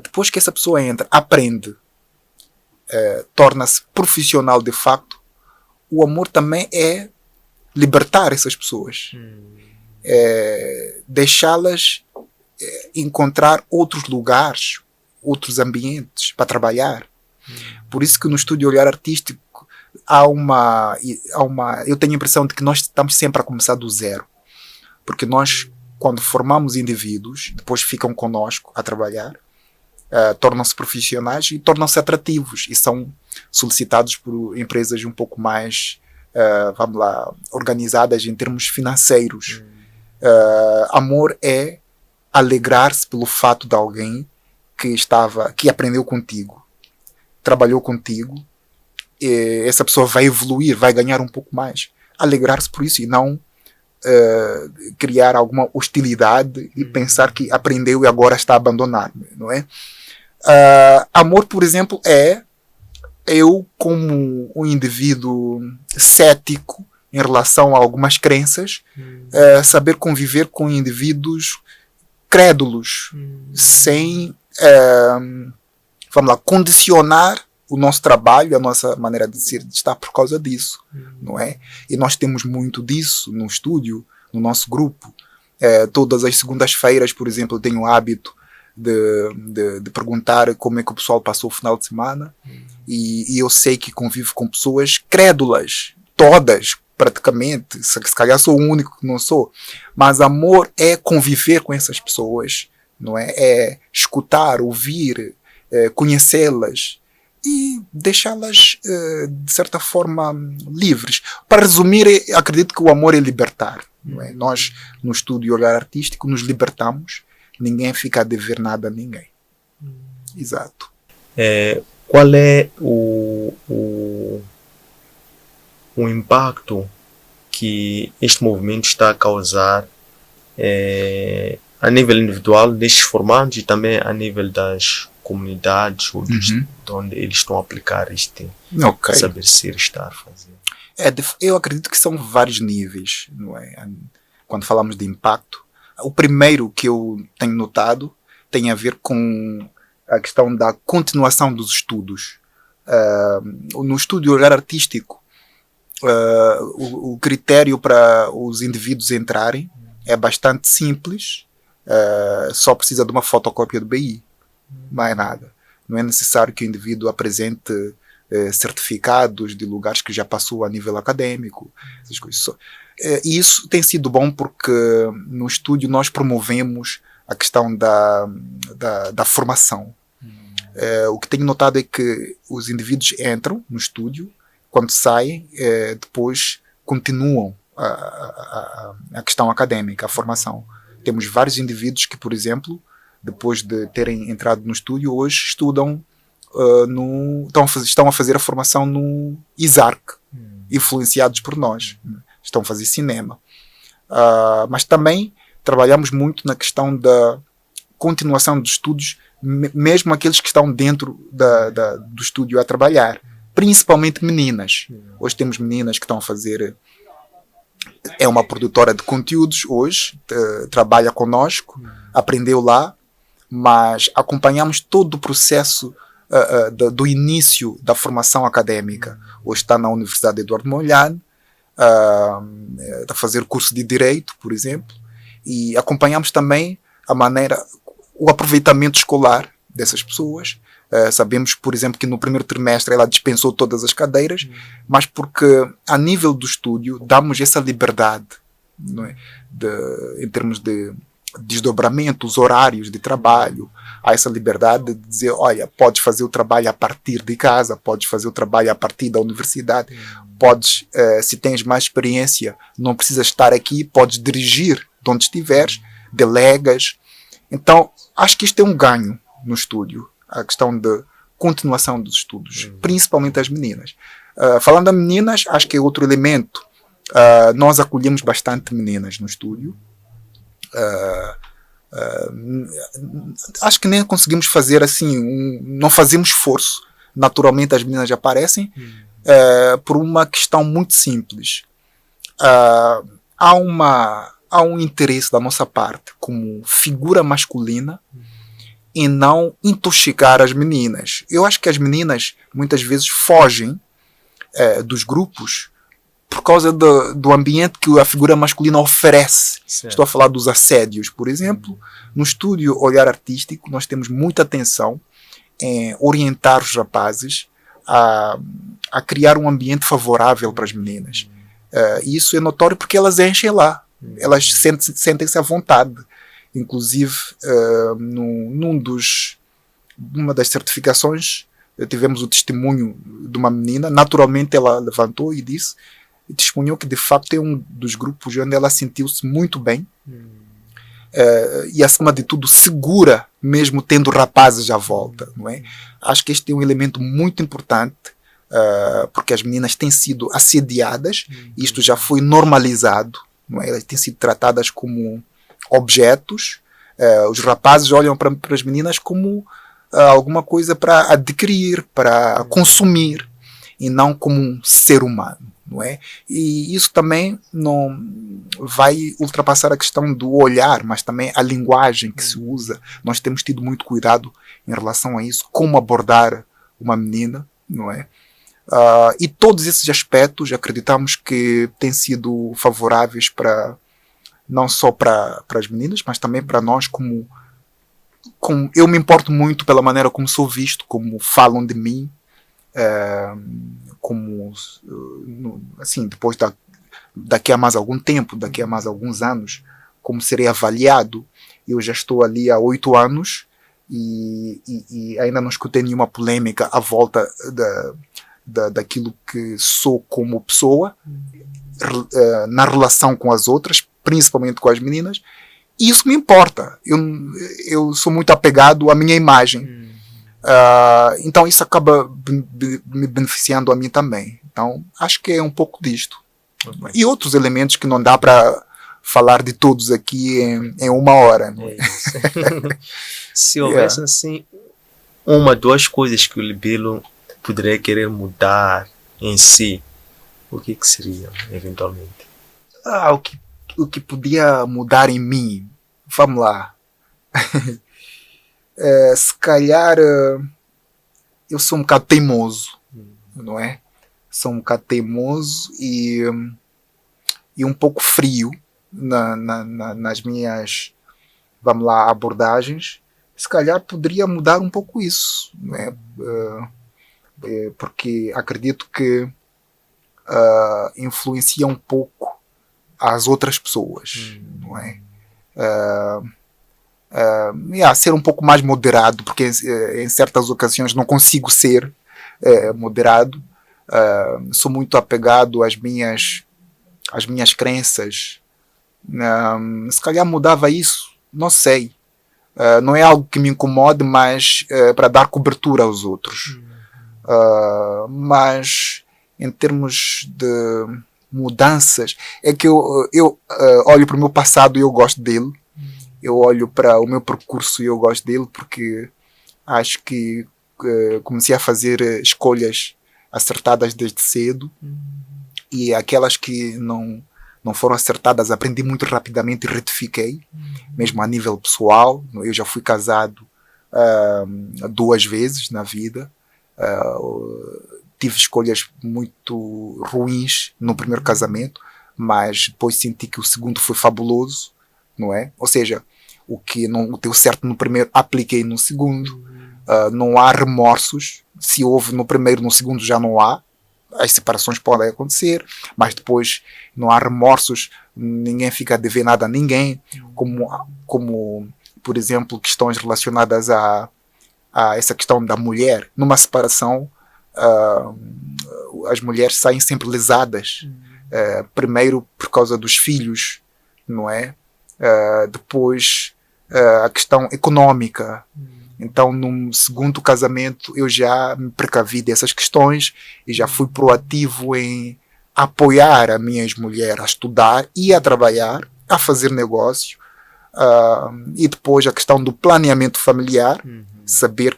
Depois que essa pessoa entra, aprende, torna-se profissional de facto, o amor também é libertar essas pessoas, deixá-las encontrar outros lugares, outros ambientes para trabalhar. Por isso que no Estúdio Olhar Artístico eu tenho a impressão de que nós estamos sempre a começar do zero, porque nós, quando formamos indivíduos, depois ficam conosco a trabalhar, tornam-se profissionais e tornam-se atrativos e são solicitados por empresas um pouco mais, vamos lá, organizadas em termos financeiros. Amor é alegrar-se pelo fato de alguém que aprendeu contigo, trabalhou contigo, essa pessoa vai evoluir, vai ganhar um pouco mais. Alegrar-se por isso e não criar alguma hostilidade e pensar que aprendeu e agora está a abandonar, não é? Amor, por exemplo, é eu, como um indivíduo cético em relação a algumas crenças, saber conviver com indivíduos crédulos, sem, vamos lá, condicionar o nosso trabalho, a nossa maneira de ser, de estar por causa disso, não é? E nós temos muito disso no estúdio, no nosso grupo. Todas as segundas-feiras, por exemplo, eu tenho o hábito de perguntar como é que o pessoal passou o final de semana, e eu sei que convivo com pessoas crédulas, todas, praticamente, se calhar sou o único que não sou, mas amor é conviver com essas pessoas, não é? É escutar, ouvir, conhecê-las e deixá-las, de certa forma, livres. Para resumir, acredito que o amor é libertar, não é? Nós, no Estúdio Olhar Artístico, nos libertamos, ninguém fica a dever nada a ninguém. Exato. Qual é o impacto que este movimento está a causar a nível individual destes formandos e também a nível das comunidades onde eles estão a aplicar este saber ser, estar, fazer? Eu acredito que são vários níveis, não é? Quando falamos de impacto, o primeiro que eu tenho notado tem a ver com a questão da continuação dos estudos. No estudo olhar artístico, o critério para os indivíduos entrarem é bastante simples, só precisa de uma fotocópia do BI, mais nada. Não é necessário que o indivíduo apresente certificados de lugares que já passou a nível acadêmico, essas coisas. E isso tem sido bom porque no estúdio nós promovemos a questão da formação. O que tenho notado é que os indivíduos entram no estúdio, quando saem, depois continuam a questão acadêmica, a formação. Temos vários indivíduos que, por exemplo, depois de terem entrado no estúdio, hoje estudam estão a fazer a formação no ISARC, influenciados por nós. Estão a fazer cinema. Mas também trabalhamos muito na questão da continuação dos estudos, mesmo aqueles que estão dentro do estúdio a trabalhar. Principalmente meninas. Hoje temos meninas que estão a fazer... É uma produtora de conteúdos hoje, trabalha conosco, aprendeu lá, mas acompanhamos todo o processo do início da formação académica. Hoje está na Universidade Eduardo Mondlane, está a fazer curso de Direito, por exemplo, e acompanhamos também o aproveitamento escolar dessas pessoas. Sabemos, por exemplo, que no primeiro trimestre ela dispensou todas as cadeiras, mas porque a nível do estúdio damos essa liberdade, não é? Em termos de desdobramento, os horários de trabalho, há essa liberdade de dizer, olha, podes fazer o trabalho a partir de casa, podes fazer o trabalho a partir da universidade, podes, se tens mais experiência, não precisas estar aqui, podes dirigir de onde estiveres, delegas. Então, acho que isto é um ganho no estúdio, a questão de continuação dos estudos, principalmente as meninas. Falando de meninas, acho que é outro elemento. Nós acolhemos bastante meninas no estúdio. Acho que nem conseguimos fazer assim, não fazemos esforço. Naturalmente as meninas aparecem por uma questão muito simples. Há um interesse da nossa parte como figura masculina em não intoxicar as meninas. Eu acho que as meninas muitas vezes fogem dos grupos por causa do ambiente que a figura masculina oferece. Certo. Estou a falar dos assédios, por exemplo. No estúdio Olhar Artístico, nós temos muita atenção em orientar os rapazes a criar um ambiente favorável para as meninas. E isso é notório porque elas enchem lá. Elas sentem-se à vontade. Inclusive, numa das certificações, tivemos o testemunho de uma menina. Naturalmente, ela levantou e disse, testemunhou que de facto é um dos grupos onde ela sentiu-se muito bem e acima de tudo segura, mesmo tendo rapazes à volta, não é? Acho que este é um elemento muito importante porque as meninas têm sido assediadas e isto já foi normalizado, não é? Elas têm sido tratadas como objetos. Os rapazes olham para as meninas como alguma coisa para adquirir, para consumir e não como um ser humano. Não é? E isso também não vai ultrapassar a questão do olhar, mas também a linguagem que se usa. Nós temos tido muito cuidado em relação a isso, como abordar uma menina, não é? E todos esses aspectos acreditamos que têm sido favoráveis não só para as meninas, mas também para nós como eu me importo muito pela maneira como sou visto, como falam de mim, como assim, depois daqui a mais algum tempo, daqui a mais alguns anos, como serei avaliado. Eu já estou ali há 8 anos e ainda não escutei nenhuma polêmica à volta daquilo que sou como pessoa, na relação com as outras, principalmente com as meninas. E isso me importa. Eu sou muito apegado à minha imagem. Então isso acaba me beneficiando a mim também. Então acho que é um pouco disto. Ok. E outros elementos que não dá para falar de todos aqui em uma hora. Não é? É isso. Se houvesse assim uma, duas coisas que o Libelo poderia querer mudar em si, o que seria, eventualmente? O que podia mudar em mim? Vamos lá. Se calhar eu sou um bocado teimoso, não é? Sou um bocado teimoso e um pouco frio nas minhas, vamos lá, abordagens. Se calhar poderia mudar um pouco isso, não é? Porque acredito que influencia um pouco as outras pessoas, não é? Ser um pouco mais moderado, porque em certas ocasiões não consigo ser moderado. Sou muito apegado às minhas crenças. Se calhar mudava isso, não sei. Não é algo que me incomode, mas para dar cobertura aos outros. Mas em termos de mudanças, é que eu olho para o meu passado e eu gosto dele. Eu olho para o meu percurso e eu gosto dele, porque acho que comecei a fazer escolhas acertadas desde cedo, e aquelas que não foram acertadas aprendi muito rapidamente e retifiquei, mesmo a nível pessoal. Eu já fui casado 2 vezes na vida. Tive escolhas muito ruins no primeiro casamento, mas depois senti que o segundo foi fabuloso, não é? Ou seja, o que não deu certo no primeiro, apliquei no segundo. Não há remorsos. Se houve no primeiro, no segundo já não há. As separações podem acontecer, mas depois não há remorsos. Ninguém fica a dever nada a ninguém. Como por exemplo, questões relacionadas a essa questão da mulher. Numa separação, as mulheres saem sempre lesadas. Primeiro por causa dos filhos, não é? Depois a questão econômica. Então, no segundo casamento, eu já me precavi dessas questões e já fui proativo em apoiar a minha ex-mulher a estudar e a trabalhar, a fazer negócio. E depois a questão do planeamento familiar, saber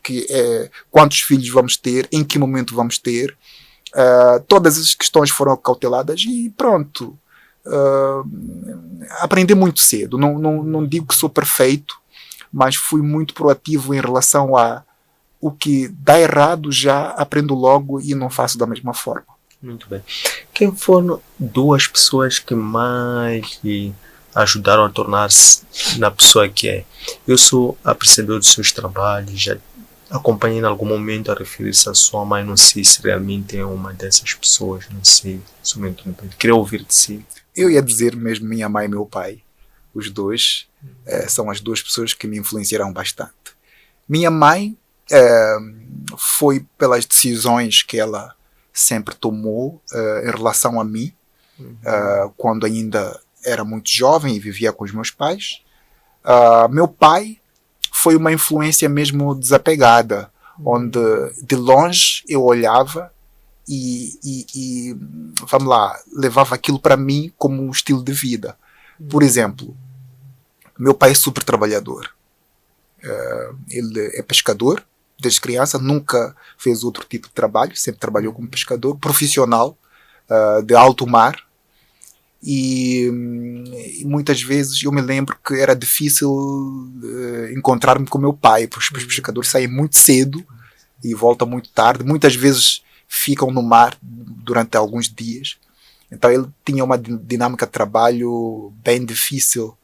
quantos filhos vamos ter, em que momento vamos ter. Todas essas questões foram cauteladas e pronto. Aprendi muito cedo. Não digo que sou perfeito, mas fui muito proativo em relação a o que dá errado, já aprendo logo e não faço da mesma forma. Muito bem. Quem foram 2 pessoas que mais lhe ajudaram a tornar-se na pessoa que é? Eu sou apreciador dos seus trabalhos, já acompanhei em algum momento a referir-se à sua mãe, não sei se realmente é uma dessas pessoas, não sei, somente queria ouvir de si. Eu ia dizer mesmo minha mãe e meu pai. Os dois são as 2 pessoas que me influenciaram bastante. Minha mãe foi pelas decisões que ela sempre tomou em relação a mim, quando ainda era muito jovem e vivia com os meus pais. Meu pai foi uma influência mesmo desapegada, onde de longe eu olhava e vamos lá, levava aquilo para mim como um estilo de vida. Por exemplo, meu pai é super trabalhador. Ele é pescador desde criança, nunca fez outro tipo de trabalho, sempre trabalhou como pescador profissional, de alto mar. E muitas vezes eu me lembro que era difícil encontrar-me com meu pai, porque os pescadores saem muito cedo e voltam muito tarde. Muitas vezes ficam no mar durante alguns dias. Então ele tinha uma dinâmica de trabalho bem difícil.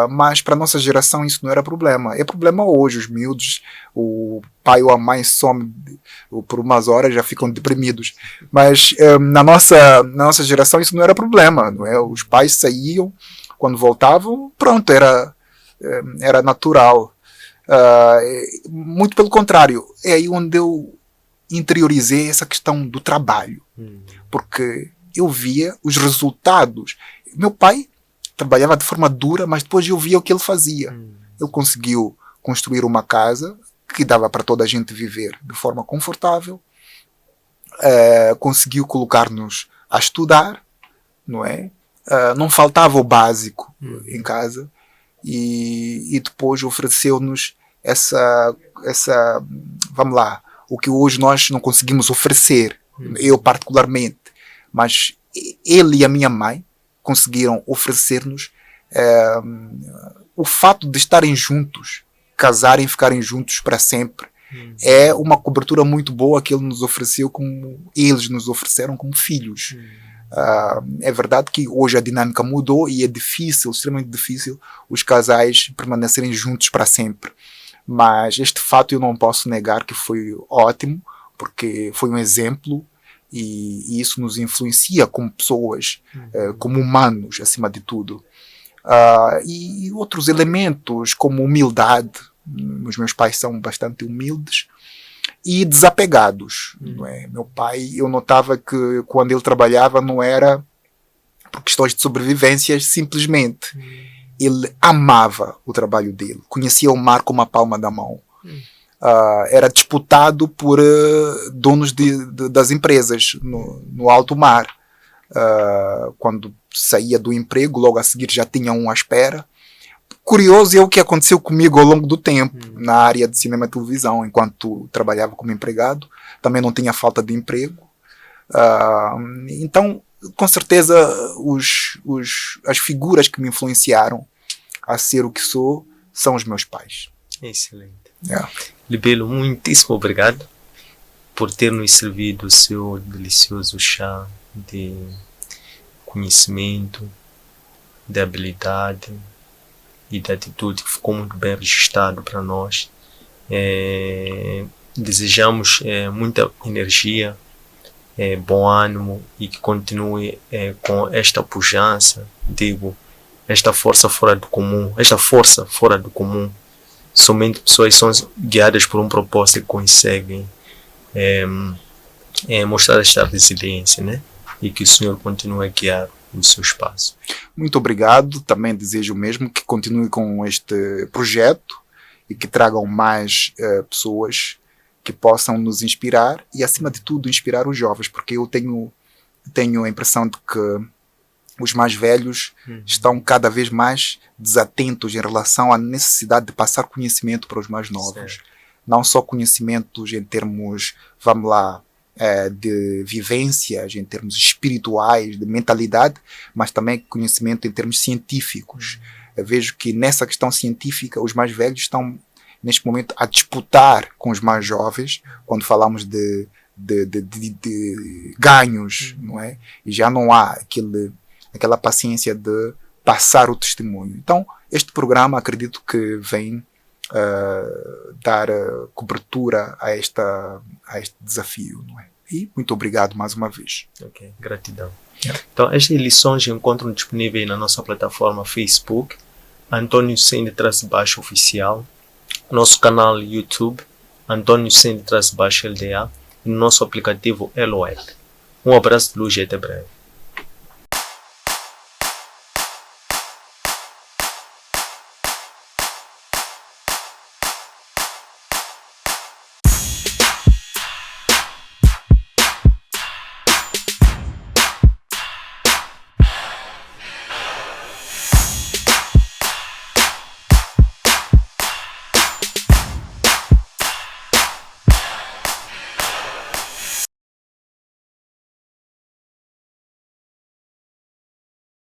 Mas para a nossa geração isso não era problema. É problema hoje. Os miúdos, o pai ou a mãe some por umas horas, já ficam deprimidos. Mas na nossa geração isso não era problema, não é? Os pais saíam, quando voltavam, pronto, era natural. Muito pelo contrário, é aí onde eu interiorizei essa questão do trabalho. Porque eu via os resultados. Meu pai trabalhava de forma dura, mas depois eu via o que ele fazia. Ele conseguiu construir uma casa que dava para toda a gente viver de forma confortável, conseguiu colocar-nos a estudar, não é? Não faltava o básico em casa, e depois ofereceu-nos essa, vamos lá, o que hoje nós não conseguimos oferecer, eu particularmente, mas ele e a minha mãe conseguiram oferecer-nos o fato de estarem juntos, casarem e ficarem juntos para sempre. É uma cobertura muito boa que ele nos ofereceu, como eles nos ofereceram como filhos. É verdade que hoje a dinâmica mudou e é difícil, extremamente difícil, os casais permanecerem juntos para sempre. Mas este fato eu não posso negar que foi ótimo, porque foi um exemplo e isso nos influencia como pessoas, como humanos, acima de tudo. E outros elementos, como humildade. Os meus pais são bastante humildes e desapegados. Não é? Meu pai, eu notava que quando ele trabalhava não era por questões de sobrevivência, simplesmente. Ele amava o trabalho dele, conhecia o mar como a palma da mão. Era disputado por donos das empresas no alto mar. Quando saía do emprego, logo a seguir já tinha um à espera. Curioso é o que aconteceu comigo ao longo do tempo, na área de cinema e televisão, enquanto trabalhava como empregado. Também não tinha falta de emprego. Então, com certeza, as figuras que me influenciaram a ser o que sou são os meus pais. Excelente. Libelo, muitíssimo obrigado por ter nos servido o seu delicioso chá de conhecimento, de habilidade e de atitude, que ficou muito bem registrado para nós. Desejamos muita energia, bom ânimo, e que continue com esta pujança, esta força fora do comum. Somente pessoas são guiadas por um propósito e conseguem mostrar esta resiliência, né? E que o Senhor continue a guiar o seu espaço. Muito obrigado. Também desejo mesmo que continue com este projeto e que tragam mais pessoas que possam nos inspirar e, acima de tudo, inspirar os jovens, porque eu tenho a impressão de que os mais velhos estão cada vez mais desatentos em relação à necessidade de passar conhecimento para os mais novos. Certo. Não só conhecimentos em termos, vamos lá, de vivências, em termos espirituais, de mentalidade, mas também conhecimento em termos científicos. Eu vejo que nessa questão científica os mais velhos estão neste momento a disputar com os mais jovens quando falamos de ganhos, não é? E já não há aquela paciência de passar o testemunho. Então, este programa acredito que vem dar cobertura a este desafio, não é? E muito obrigado mais uma vez. Ok, gratidão. Então, estas lições encontram disponíveis na nossa plataforma Facebook, Antônio Sende__ Oficial, nosso canal YouTube, Antônio Sende__ LDA, e no nosso aplicativo Eloep. Um abraço de luz e até breve.